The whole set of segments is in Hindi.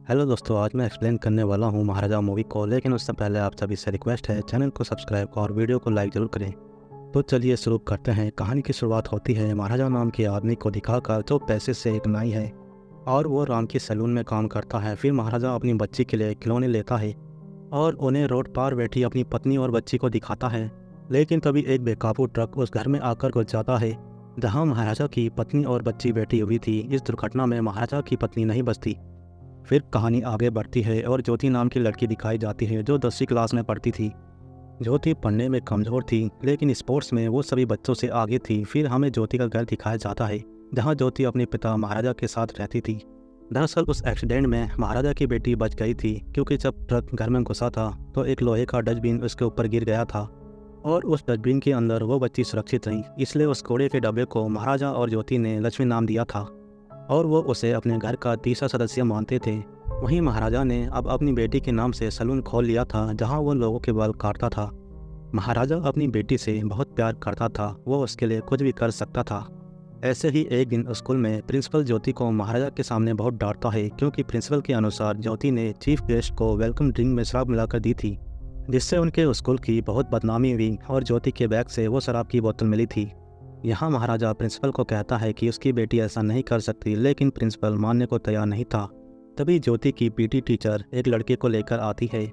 हेलो दोस्तों, आज मैं एक्सप्लेन करने वाला हूँ महाराजा मूवी को। लेकिन उससे पहले आप सभी से रिक्वेस्ट है, चैनल को सब्सक्राइब और वीडियो को लाइक ज़रूर करें। तो चलिए शुरू करते हैं। कहानी की शुरुआत होती है महाराजा नाम के आदमी को दिखाकर, जो पैसे से एक नाई है और वो राम की सैलून में काम करता है। फिर महाराजा अपनी बच्ची के लिए खिलौने लेता है और उन्हें रोड पार बैठी अपनी पत्नी और बच्ची को दिखाता है। लेकिन तभी एक बेकाबू ट्रक उस घर में आकर घुस जाता है जहाँ महाराजा की पत्नी और बच्ची बैठी हुई थी। इस दुर्घटना में महाराजा की पत्नी नहीं बचती। फिर कहानी आगे बढ़ती है और ज्योति नाम की लड़की दिखाई जाती है, जो 10वीं क्लास में पढ़ती थी। ज्योति पढ़ने में कमज़ोर थी, लेकिन स्पोर्ट्स में वो सभी बच्चों से आगे थी। फिर हमें ज्योति का घर दिखाया जाता है, जहाँ ज्योति अपने पिता महाराजा के साथ रहती थी। दरअसल उस एक्सीडेंट में महाराजा की बेटी बच गई थी, क्योंकि जब ट्रक घर में घुसा था तो एक लोहे का डस्टबिन उसके ऊपर गिर गया था और उस डस्टबिन के अंदर वो बच्ची सुरक्षित रही। इसलिए उस कूड़े के डब्बे को महाराजा और ज्योति ने लक्ष्मी नाम दिया था और वो उसे अपने घर का तीसरा सदस्य मानते थे। वहीं महाराजा ने अब अपनी बेटी के नाम से सैलून खोल लिया था, जहां वो लोगों के बाल काटता था। महाराजा अपनी बेटी से बहुत प्यार करता था, वो उसके लिए कुछ भी कर सकता था। ऐसे ही एक दिन स्कूल में प्रिंसिपल ज्योति को महाराजा के सामने बहुत डांटता है, क्योंकि प्रिंसिपल के अनुसार ज्योति ने चीफ गेस्ट को वेलकम ड्रिंक में शराब मिलाकर दी थी, जिससे उनके स्कूल की बहुत बदनामी हुई और ज्योति के बैग से वो शराब की बोतल मिली थी। यहाँ महाराजा प्रिंसिपल को कहता है कि उसकी बेटी ऐसा नहीं कर सकती, लेकिन प्रिंसिपल मानने को तैयार नहीं था। तभी ज्योति की पीटी टीचर एक लड़के को लेकर आती है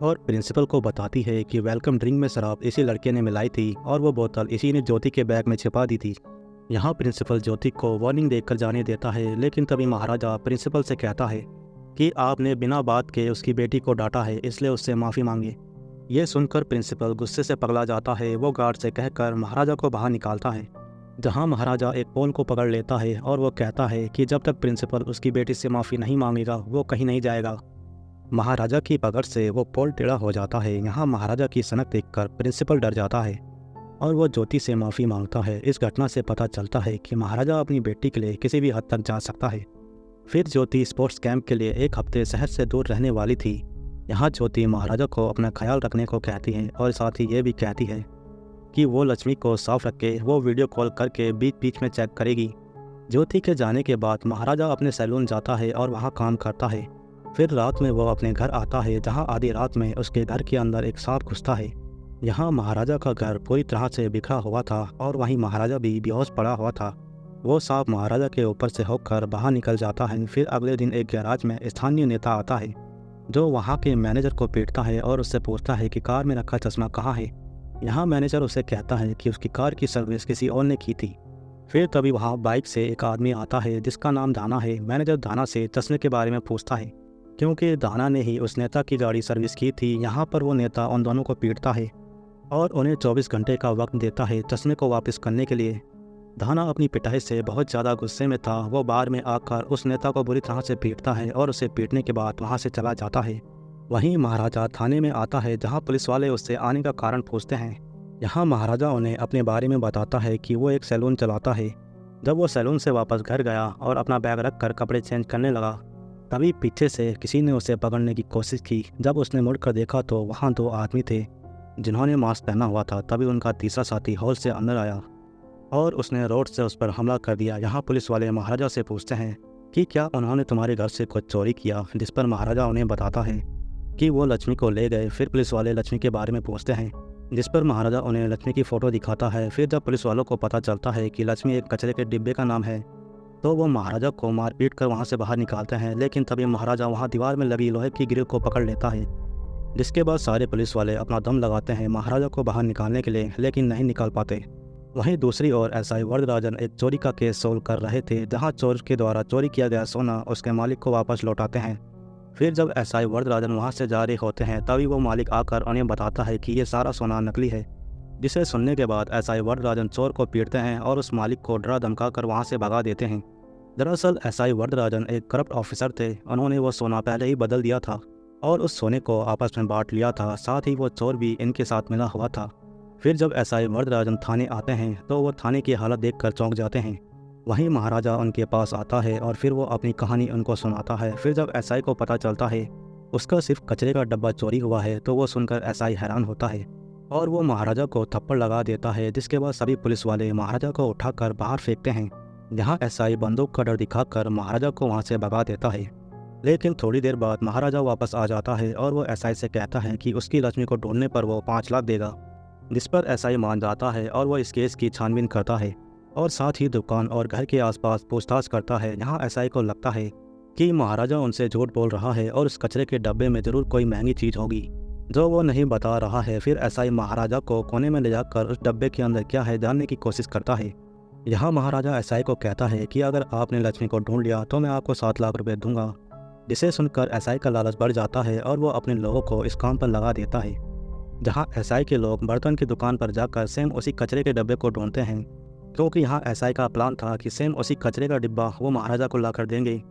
और प्रिंसिपल को बताती है कि वेलकम ड्रिंक में शराब इसी लड़के ने मिलाई थी और वो बोतल इसी ने ज्योति के बैग में छिपा दी थी। यहाँ प्रिंसिपल ज्योति को वार्निंग देकर जाने देता है, लेकिन तभी महाराजा प्रिंसिपल से कहता है कि आपने बिना बात के उसकी बेटी को डांटा है, इसलिए उससे माफ़ी मांगे। ये सुनकर प्रिंसिपल गुस्से से पगला जाता है। वो गार्ड से कहकर महाराजा को बाहर निकालता है, जहां महाराजा एक पोल को पकड़ लेता है और वो कहता है कि जब तक प्रिंसिपल उसकी बेटी से माफ़ी नहीं मांगेगा वो कहीं नहीं जाएगा। महाराजा की पकड़ से वो पोल टेढ़ा हो जाता है। यहाँ महाराजा की सनक देखकर प्रिंसिपल डर जाता है और वो ज्योति से माफ़ी मांगता है। इस घटना से पता चलता है कि महाराजा अपनी बेटी के लिए किसी भी हद तक जा सकता है। फिर ज्योति स्पोर्ट्स कैंप के लिए एक हफ्ते शहर से दूर रहने वाली थी। यहाँ ज्योति महाराजा को अपना ख्याल रखने को कहती है और साथ ही ये भी कहती है कि वो लक्ष्मी को साफ रख के वो वीडियो कॉल करके बीच बीच में चेक करेगी। ज्योति के जाने के बाद महाराजा अपने सैलून जाता है और वहाँ काम करता है। फिर रात में वो अपने घर आता है, जहाँ आधी रात में उसके घर के अंदर एक सांप घुसता है। यहाँ महाराजा का घर पूरी तरह से बिखरा हुआ था और वहीं महाराजा भी बेहोश पड़ा हुआ था। वो सांप महाराजा के ऊपर से होकर बाहर निकल जाता है। फिर अगले दिन एक गैराज में स्थानीय नेता आता है, जो वहाँ के मैनेजर को पीटता है और उससे पूछता है कि कार में रखा चश्मा कहाँ है। यहाँ मैनेजर उसे कहता है कि उसकी कार की सर्विस किसी और ने की थी। फिर तभी वहाँ बाइक से एक आदमी आता है जिसका नाम दाना है। मैनेजर दाना से चश्मे के बारे में पूछता है, क्योंकि दाना ने ही उस नेता की गाड़ी सर्विस की थी। यहाँ पर वो नेता उन दोनों को पीटता है और उन्हें 24 घंटे का वक्त देता है चश्मे को वापस करने के लिए। दाना अपनी पिटाई से बहुत ज़्यादा गुस्से में था। वो बार में आकर उस नेता को बुरी तरह से पीटता है और उसे पीटने के बाद वहाँ से चला जाता है। वहीं महाराजा थाने में आता है, जहां पुलिस वाले उससे आने का कारण पूछते हैं। यहाँ महाराजा उन्हें अपने बारे में बताता है कि वो एक सैलून चलाता है। जब वो सैलून से वापस घर गया और अपना बैग रख कर कपड़े चेंज करने लगा, तभी पीछे से किसी ने उसे पकड़ने की कोशिश की। जब उसने मुड़कर देखा तो वहाँ 2 आदमी थे जिन्होंने मास्क पहना हुआ था। तभी उनका तीसरा साथी हॉल से अंदर आया और उसने रोड से उस पर हमला कर दिया। यहाँ पुलिस वाले महाराजा से पूछते हैं कि क्या उन्होंने तुम्हारे घर से कुछ चोरी किया, जिस पर महाराजा उन्हें बताता है कि वो लक्ष्मी को ले गए। फिर पुलिस वाले लक्ष्मी के बारे में पूछते हैं, जिस पर महाराजा उन्हें लक्ष्मी की फ़ोटो दिखाता है। फिर जब पुलिस वालों को पता चलता है कि लक्ष्मी एक कचरे के डिब्बे का नाम है, तो वो महाराजा को मारपीट कर वहाँ से बाहर निकालते हैं। लेकिन तभी महाराजा वहाँ दीवार में लगी लोहे की ग्रिल को पकड़ लेता है, जिसके बाद सारे पुलिस वाले अपना दम लगाते हैं महाराजा को बाहर निकालने के लिए, लेकिन नहीं निकाल पाते। वहीं दूसरी ओर एसआई वरदराजन एक चोरी का केस सोल्व कर रहे थे, जहाँ चोर के द्वारा चोरी किया गया सोना उसके मालिक को वापस लौटाते हैं। फिर जब एसआई वरदराजन वहाँ से जा रहे होते हैं, तभी वो मालिक आकर उन्हें बताता है कि ये सारा सोना नकली है। जिसे सुनने के बाद एसआई वरदराजन चोर को पीटते हैं और उस मालिक को डरा धमका कर वहाँ से भगा देते हैं। दरअसल एसआई वरदराजन एक करप्ट ऑफिसर थे। उन्होंने वो सोना पहले ही बदल दिया था और उस सोने को आपस में बांट लिया था। साथ ही वो चोर भी इनके साथ मिला हुआ था। फिर जब एसआई वरदराजन थाने आते हैं, तो वो थाने की हालत देखकर चौंक जाते हैं। वहीं महाराजा उनके पास आता है और फिर वो अपनी कहानी उनको सुनाता है। फिर जब एसआई को पता चलता है उसका सिर्फ कचरे का डब्बा चोरी हुआ है, तो वो सुनकर एसआई हैरान होता है और वो महाराजा को थप्पड़ लगा देता है, जिसके बाद सभी पुलिस वाले महाराजा को उठाकर बाहर फेंकते हैं। यहाँ एसआई बंदूक का डर दिखाकर महाराजा को वहाँ से भगा देता है। लेकिन थोड़ी देर बाद महाराजा वापस आ जाता है और वो एसआई से कहता है कि उसकी लक्ष्मी को ढूंढने पर वो 5 लाख देगा, जिस पर एसआई मान जाता है और वो इस केस की छानबीन करता है और साथ ही दुकान और घर के आसपास पूछताछ करता है। यहाँ एसआई को लगता है कि महाराजा उनसे झूठ बोल रहा है और उस कचरे के डब्बे में ज़रूर कोई महंगी चीज़ होगी जो वो नहीं बता रहा है। फिर एसआई महाराजा को कोने में ले जाकर उस डब्बे के अंदर क्या है जानने की कोशिश करता है। यहाँ महाराजा एसआई को कहता है कि अगर आपने लक्ष्मी को ढूंढ लिया तो मैं आपको 7 लाख रुपए दूंगा, जिसे सुनकर एसआई का लालच बढ़ जाता है और वो अपने लोगों को इस काम पर लगा देता है। जहाँ एसआई के लोग बर्तन की दुकान पर जाकर सेम उसी कचरे के डब्बे को ढूंढते हैं, क्योंकि यहाँ एसआई का प्लान था कि सेम उसी कचरे का डिब्बा वो महाराजा को ला कर देंगे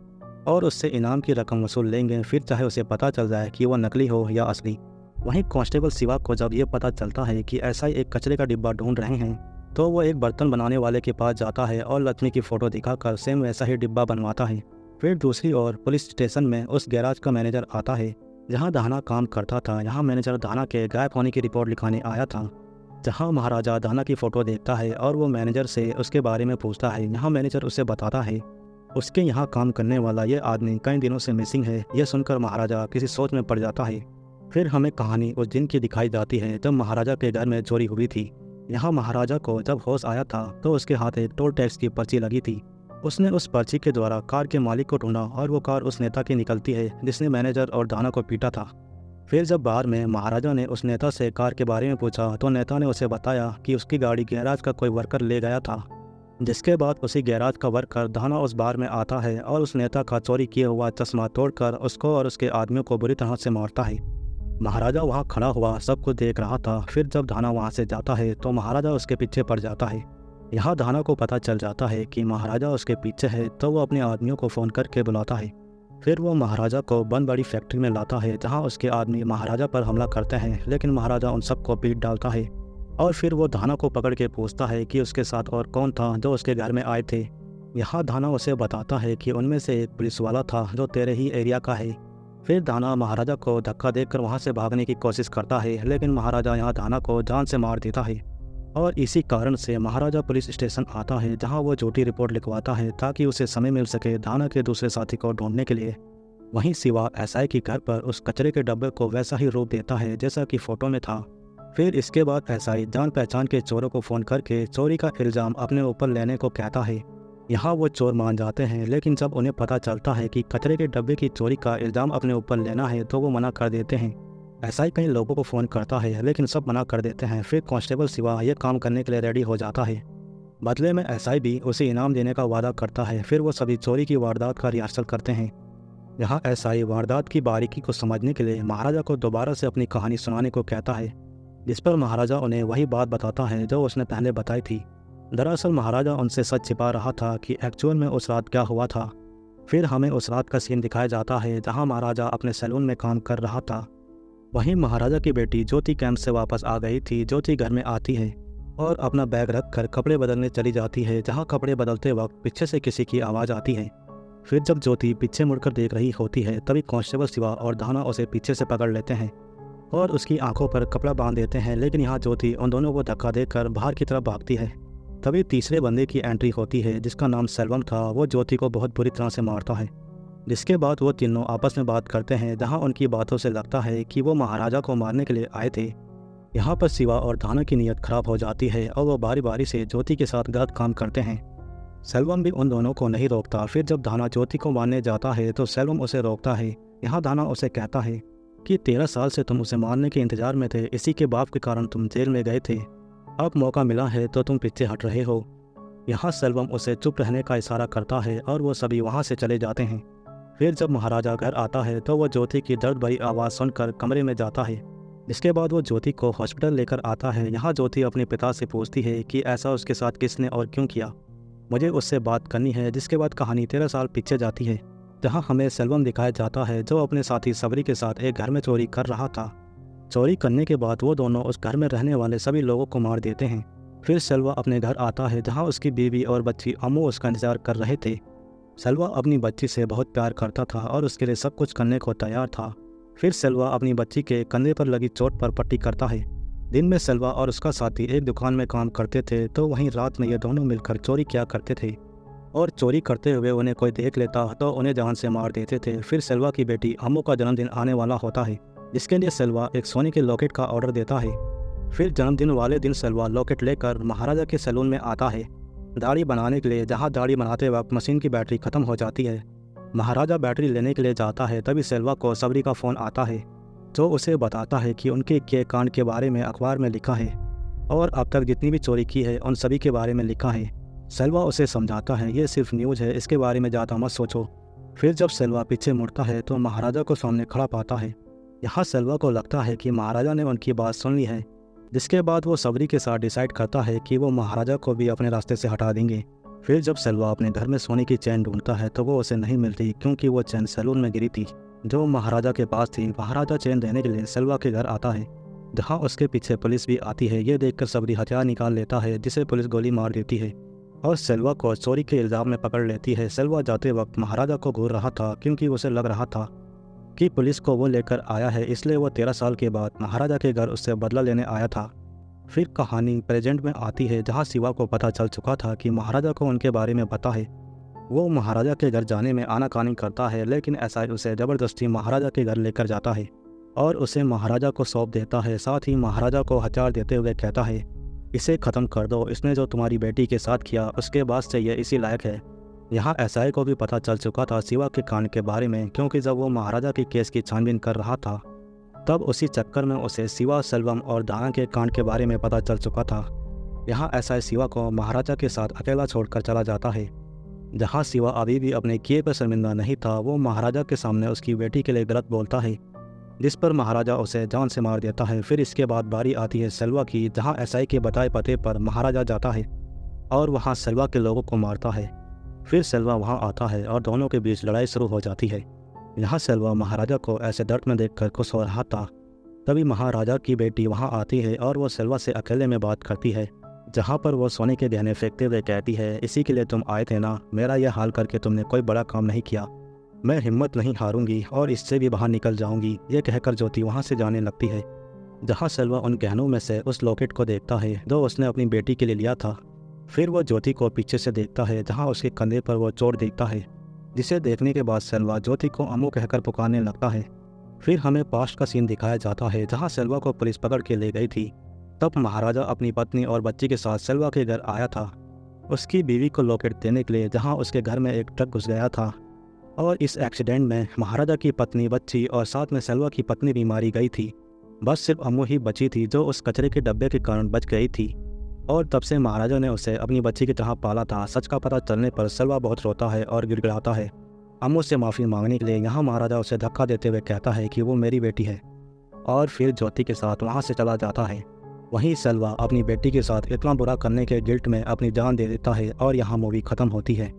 और उससे इनाम की रकम वसूल लेंगे, फिर चाहे उसे पता चल जाए कि वो नकली हो या असली। वहीं कांस्टेबल शिवा को जब ये पता चलता है कि एसआई एक कचरे का डिब्बा ढूंढ रहे हैं, तो वो एक बर्तन बनाने वाले के पास जाता है और लक्ष्मी की फ़ोटो दिखाकर सेम वैसा ही डिब्बा बनवाता है। फिर दूसरी ओर पुलिस स्टेशन में उस गैराज का मैनेजर आता है जहां दाना काम करता था। यहाँ मैनेजर दाना के गायब होने की रिपोर्ट लिखाने आया था। जहां महाराजा दाना की फ़ोटो देखता है और वो मैनेजर से उसके बारे में पूछता है। यहाँ मैनेजर उसे बताता है उसके यहाँ काम करने वाला ये आदमी कई दिनों से मिसिंग है। यह सुनकर महाराजा किसी सोच में पड़ जाता है। फिर हमें कहानी उस दिन की दिखाई जाती है जब महाराजा के घर में चोरी हुई थी। यहाँ महाराजा को जब होश आया था तो उसके हाथ एक टोल टैक्स की पर्ची लगी थी। उसने उस पर्ची के द्वारा कार के मालिक को ढूंढा और वो कार उस नेता की निकलती है जिसने मैनेजर और दाना को पीटा था। फिर जब बार में महाराजा ने उस नेता से कार के बारे में पूछा तो नेता ने उसे बताया कि उसकी गाड़ी गैराज का कोई वर्कर ले गया था, जिसके बाद उसी गैराज का वर्कर दाना उस बार में आता है और उस नेता का चोरी किया हुआ चश्मा तोड़कर उसको और उसके आदमियों को बुरी तरह से मारता है। महाराजा वहाँ खड़ा हुआ सब कुछ देख रहा था। फिर जब दाना वहाँ से जाता है तो महाराजा उसके पीछे पड़ जाता है। यहाँ दाना को पता चल जाता है कि महाराजा उसके पीछे है तो वो अपने आदमियों को फ़ोन करके बुलाता है। फिर वो महाराजा को बंद बड़ी फैक्ट्री में लाता है जहाँ उसके आदमी महाराजा पर हमला करते हैं, लेकिन महाराजा उन सबको पीट डालता है। और फिर वो दाना को पकड़ के पूछता है कि उसके साथ और कौन था जो उसके घर में आए थे। यहाँ दाना उसे बताता है कि उनमें से एक पुलिस वाला था जो तेरे ही एरिया का है। फिर दाना महाराजा को धक्का देकर वहाँ से भागने की कोशिश करता है, लेकिन महाराजा यहाँ दाना को जान से मार देता है और इसी कारण से महाराजा पुलिस स्टेशन आता है जहाँ वो झूठी रिपोर्ट लिखवाता है ताकि उसे समय मिल सके दाना के दूसरे साथी को ढूंढने के लिए। वहीं शिवा एसआई के घर पर उस कचरे के डब्बे को वैसा ही रूप देता है जैसा कि फ़ोटो में था। फिर इसके बाद एसआई जान पहचान के चोरों को फ़ोन करके चोरी का इल्ज़ाम अपने ऊपर लेने को कहता है। यहाँ वो चोर मान जाते हैं, लेकिन जब उन्हें पता चलता है कि कचरे के डब्बे की चोरी का इल्ज़ाम अपने ऊपर लेना है तो वो मना कर देते हैं। एसआई कई लोगों को फ़ोन करता है लेकिन सब मना कर देते हैं। फिर कांस्टेबल शिवा ये काम करने के लिए रेडी हो जाता है। बदले में एसआई भी उसे इनाम देने का वादा करता है। फिर वो सभी चोरी की वारदात का रिहर्सल करते हैं। यहाँ एसआई वारदात की बारीकी को समझने के लिए महाराजा को दोबारा से अपनी कहानी सुनाने को कहता है, जिस पर महाराजा उन्हें वही बात बताता है जो उसने पहले बताई थी। दरअसल महाराजा उनसे सच छिपा रहा था कि एक्चुअल में उस रात क्या हुआ था। फिर हमें उस रात का सीन दिखाया जाता है जहां महाराजा अपने सैलून में काम कर रहा था। वहीं महाराजा की बेटी ज्योति कैंप से वापस आ गई थी। ज्योति घर में आती है और अपना बैग रखकर कपड़े बदलने चली जाती है। जहां कपड़े बदलते वक्त पीछे से किसी की आवाज़ आती है। फिर जब ज्योति पीछे मुड़कर देख रही होती है तभी कांस्टेबल शिवा और दाना उसे पीछे से पकड़ लेते हैं और उसकी आंखों पर कपड़ा बांध देते हैं, लेकिन यहाँ ज्योति उन दोनों को धक्का देकर बाहर की तरफ भागती है। तभी तीसरे बंदे की एंट्री होती है जिसका नाम सेल्वम था। वो ज्योति को बहुत बुरी तरह से मारता है, जिसके बाद वो तीनों आपस में बात करते हैं जहाँ उनकी बातों से लगता है कि वो महाराजा को मारने के लिए आए थे। यहाँ पर शिवा और दाना की नीयत खराब हो जाती है और वो बारी बारी से ज्योति के साथ गलत काम करते हैं। सेल्वम भी उन दोनों को नहीं रोकता। फिर जब दाना ज्योति को मारने जाता है तो सेल्वम उसे रोकता है। यहाँ दाना उसे कहता है कि 13 साल से तुम उसे मारने के इंतजार में थे, इसी के बाप के कारण तुम जेल में गए थे। अब मौका मिला है तो तुम पीछे हट रहे हो। यहाँ सेल्वम उसे चुप रहने का इशारा करता है और वो सभी वहाँ से चले जाते हैं। फिर जब महाराजा घर आता है तो वो ज्योति की दर्द भरी आवाज़ सुनकर कमरे में जाता है। इसके बाद वो ज्योति को हॉस्पिटल लेकर आता है। यहाँ ज्योति अपने पिता से पूछती है कि ऐसा उसके साथ किसने और क्यों किया, मुझे उससे बात करनी है। जिसके बाद कहानी 13 साल पीछे जाती है जहाँ हमें सेल्वम दिखाया जाता है जो अपने साथी सबरी के साथ एक घर में चोरी कर रहा था। चोरी करने के बाद वो दोनों उस घर में रहने वाले सभी लोगों को मार देते हैं। फिर सेल्वा अपने घर आता है जहाँ उसकी बीवी और बच्ची अम्मू उसका इंतजार कर रहे थे। सेल्वा अपनी बच्ची से बहुत प्यार करता था और उसके लिए सब कुछ करने को तैयार था। फिर सेल्वा अपनी बच्ची के कंधे पर लगी चोट पर पट्टी करता है। दिन में सेल्वा और उसका साथी एक दुकान में काम करते थे तो वहीं रात में ये दोनों मिलकर चोरी किया करते थे। और चोरी करते हुए उन्हें कोई देख लेता तो उन्हें जान से मार देते थे। फिर सेल्वा की बेटी अम्मू का जन्मदिन आने वाला होता है, जिसके लिए सेल्वा एक सोने के लॉकेट का ऑर्डर देता है। फिर जन्मदिन वाले दिन सेल्वा लॉकेट लेकर महाराजा के सैलून में आता है दाढ़ी बनाने के लिए, जहाँ दाढ़ी बनाते वक्त मशीन की बैटरी ख़त्म हो जाती है। महाराजा बैटरी लेने के लिए जाता है, तभी सेल्वा को सबरी का फ़ोन आता है, जो उसे बताता है कि उनके के कांड के बारे में अखबार में लिखा है और अब तक जितनी भी चोरी की है उन सभी के बारे में लिखा है। सेल्वा उसे समझाता है, ये सिर्फ न्यूज़ है, इसके बारे में ज़्यादा मत सोचो। फिर जब सेल्वा पीछे मुड़ता है तो महाराजा को सामने खड़ा पाता है। यहाँ सेल्वा को लगता है कि महाराजा ने उनकी बात सुन ली है, जिसके बाद वो सबरी के साथ डिसाइड करता है कि वो महाराजा को भी अपने रास्ते से हटा देंगे। फिर जब सेल्वा अपने घर में सोने की चैन ढूंढता है तो वो उसे नहीं मिलती, क्योंकि वो चैन सैलून में गिरी थी जो महाराजा के पास थी। महाराजा चैन देने के लिए सेल्वा के घर आता है, जहाँ उसके पीछे पुलिस भी आती है। ये देखकर सबरी हथियार निकाल लेता है, जिसे पुलिस गोली मार देती है और सेल्वा को चोरी के इल्ज़ाम में पकड़ लेती है। सेल्वा जाते वक्त महाराजा को घूर रहा था, क्योंकि उसे लग रहा था कि पुलिस को वो लेकर आया है, इसलिए वो 13 साल के बाद महाराजा के घर उससे बदला लेने आया था। फिर कहानी प्रेजेंट में आती है, जहाँ शिवा को पता चल चुका था कि महाराजा को उनके बारे में पता है। वो महाराजा के घर जाने में आनाकानी करता है, लेकिन एसआई उसे ज़बरदस्ती महाराजा के घर लेकर जाता है और उसे महाराजा को सौंप देता है। साथ ही महाराजा को हथियार देते हुए कहता है, इसे ख़त्म कर दो, इसने जो तुम्हारी बेटी के साथ किया उसके बाद से ये इसी लायक है। यहाँ एसआई को भी पता चल चुका था शिवा के कांड के बारे में, क्योंकि जब वो महाराजा के केस की छानबीन कर रहा था तब उसी चक्कर में उसे शिवा, सेल्वम और दाना के कांड के बारे में पता चल चुका था। यहाँ एसआई शिवा को महाराजा के साथ अकेला छोड़कर चला जाता है। जहाँ शिवा अभी भी अपने किए पर शर्मिंदा नहीं था, वो महाराजा के सामने उसकी बेटी के लिए गलत बोलता है, जिस पर महाराजा उसे जान से मार देता है। फिर इसके बाद बारी आती है सेल्वा की, जहाँ एसआई के बताए पते पर महाराजा जाता है और वहाँ सेल्वा के लोगों को मारता है। फिर सेल्वा वहाँ आता है और दोनों के बीच लड़ाई शुरू हो जाती है। यहाँ सेल्वा महाराजा को ऐसे दर्द में देखकर खुश हो रहा था, तभी महाराजा की बेटी वहाँ आती है और वो सेल्वा से अकेले में बात करती है, जहाँ पर वो सोने के गहने फेंकते हुए कहती है, इसी के लिए तुम आए थे ना, मेरा यह हाल करके तुमने कोई बड़ा काम नहीं किया, मैं हिम्मत नहीं हारूंगी और इससे भी बाहर निकल जाऊंगी। ये कहकर ज्योति वहाँ से जाने लगती है, जहाँ सेल्वा उन गहनों में से उस लॉकेट को देखता है जो उसने अपनी बेटी के लिए लिया था। फिर वो ज्योति को पीछे से देखता है, जहाँ उसके कंधे पर वो चोट देखता है, जिसे देखने के बाद सेल्वा ज्योति को अम्मू कहकर पुकारने लगता है। फिर हमें पास्ट का सीन दिखाया जाता है, जहाँ सेल्वा को पुलिस पकड़ के ले गई थी। तब महाराजा अपनी पत्नी और बच्ची के साथ सेल्वा के घर आया था, उसकी बीवी को लॉकेट देने के लिए, जहाँ उसके घर में एक ट्रक घुस गया था और इस एक्सीडेंट में महाराजा की पत्नी, बच्ची और साथ में सेल्वा की पत्नी भी मारी गई थी। बस सिर्फ अम्मू ही बची थी, जो उस कचरे के डब्बे के कारण बच गई थी और तब से महाराजा ने उसे अपनी बच्ची की तरह पाला था। सच का पता चलने पर सेल्वा बहुत रोता है और गिड़गिड़ाता है अम्मू से माफ़ी मांगने के लिए। यहाँ महाराजा उसे धक्का देते हुए कहता है कि वो मेरी बेटी है और फिर ज्योति के साथ वहाँ से चला जाता है। वहीं सेल्वा अपनी बेटी के साथ इतना बुरा करने के गिल्ट में अपनी जान दे देता है और यहाँ मूवी ख़त्म होती है।